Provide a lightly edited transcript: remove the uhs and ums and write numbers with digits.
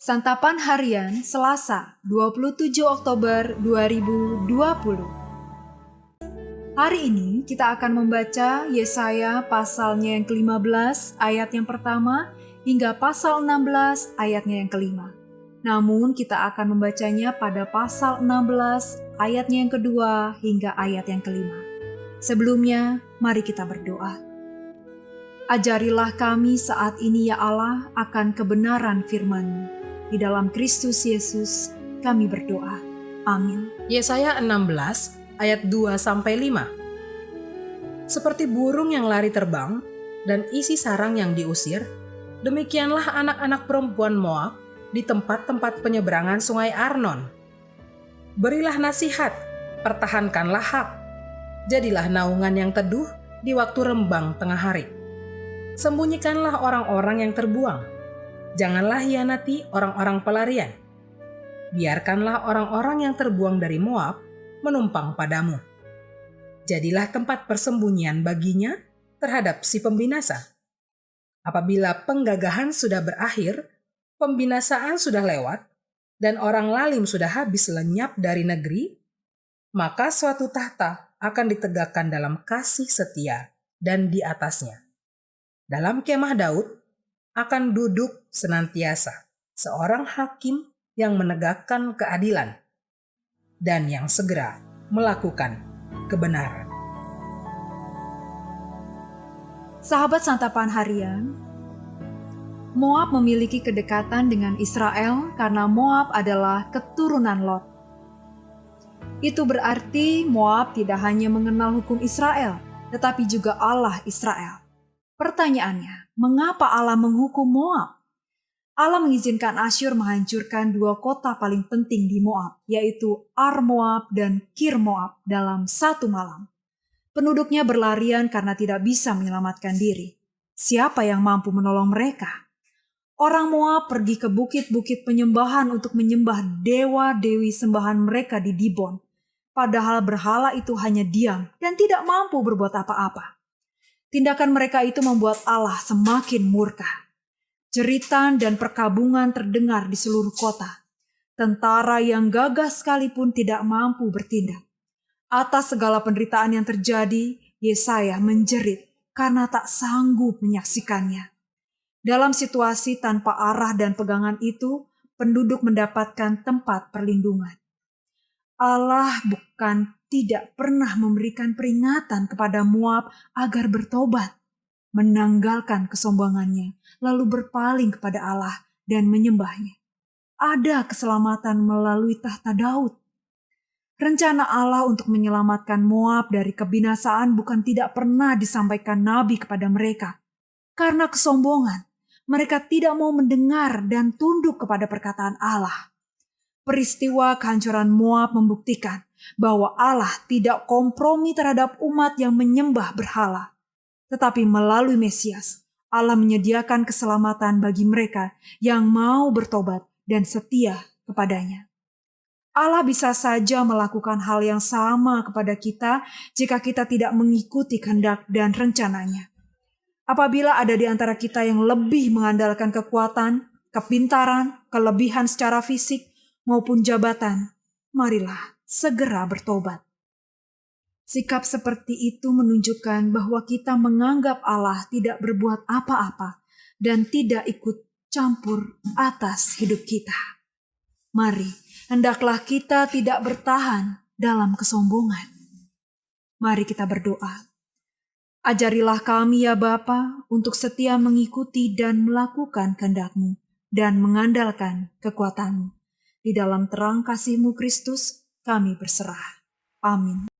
Santapan Harian Selasa 27 Oktober 2020. Hari ini kita akan membaca Yesaya pasalnya yang ke-15 ayat yang pertama hingga pasal 16 ayatnya yang kelima. Namun kita akan membacanya pada pasal 16 ayatnya yang kedua hingga ayat yang kelima. Sebelumnya, mari kita berdoa. Ajarilah kami saat ini ya Allah akan kebenaran firman-Mu. Di dalam Kristus Yesus kami berdoa. Amin. Yesaya 16 ayat 2-5. Seperti burung yang lari terbang dan isi sarang yang diusir, demikianlah anak-anak perempuan Moab di tempat-tempat penyeberangan sungai Arnon. Berilah nasihat, pertahankanlah hak. Jadilah naungan yang teduh di waktu rembang tengah hari. Sembunyikanlah orang-orang yang terbuang. Janganlah hianati orang-orang pelarian. Biarkanlah orang-orang yang terbuang dari Moab menumpang padamu. Jadilah tempat persembunyian baginya terhadap si pembinasa. Apabila penggagahan sudah berakhir, pembinasaan sudah lewat, dan orang lalim sudah habis lenyap dari negeri, maka suatu tahta akan ditegakkan dalam kasih setia dan di atasnya. Dalam kemah Daud akan duduk senantiasa seorang hakim yang menegakkan keadilan dan yang segera melakukan kebenaran. Sahabat Santapan Harian, Moab memiliki kedekatan dengan Israel karena Moab adalah keturunan Lot. Itu berarti Moab tidak hanya mengenal hukum Israel, tetapi juga Allah Israel. Pertanyaannya, mengapa Allah menghukum Moab? Allah mengizinkan Asyur menghancurkan dua kota paling penting di Moab, yaitu Ar Moab dan Kir Moab dalam satu malam. Penduduknya berlarian karena tidak bisa menyelamatkan diri. Siapa yang mampu menolong mereka? Orang Moab pergi ke bukit-bukit penyembahan untuk menyembah dewa-dewi sembahan mereka di Dibon. Padahal berhala itu hanya diam dan tidak mampu berbuat apa-apa. Tindakan mereka itu membuat Allah semakin murka. Jeritan dan perkabungan terdengar di seluruh kota. Tentara yang gagah sekalipun tidak mampu bertindak. Atas segala penderitaan yang terjadi, Yesaya menjerit karena tak sanggup menyaksikannya. Dalam situasi tanpa arah dan pegangan itu, penduduk mendapatkan tempat perlindungan. Allah bukan tidak pernah memberikan peringatan kepada Moab agar bertobat, menanggalkan kesombongannya, lalu berpaling kepada Allah dan menyembahnya. Ada keselamatan melalui tahta Daud. Rencana Allah untuk menyelamatkan Moab dari kebinasaan bukan tidak pernah disampaikan Nabi kepada mereka. Karena kesombongan, mereka tidak mau mendengar dan tunduk kepada perkataan Allah. Peristiwa kehancuran Moab membuktikan bahwa Allah tidak kompromi terhadap umat yang menyembah berhala. Tetapi melalui Mesias, Allah menyediakan keselamatan bagi mereka yang mau bertobat dan setia kepadanya. Allah bisa saja melakukan hal yang sama kepada kita jika kita tidak mengikuti kehendak dan rencananya. Apabila ada di antara kita yang lebih mengandalkan kekuatan, kepintaran, kelebihan secara fisik, maupun jabatan, marilah segera bertobat. Sikap seperti itu menunjukkan bahwa kita menganggap Allah tidak berbuat apa-apa dan tidak ikut campur atas hidup kita. Mari, hendaklah kita tidak bertahan dalam kesombongan. Mari kita berdoa. Ajarilah kami ya Bapa untuk setia mengikuti dan melakukan kehendak-Mu dan mengandalkan kekuatan-Mu. Di dalam terang kasih-Mu Kristus, kami berserah. Amin.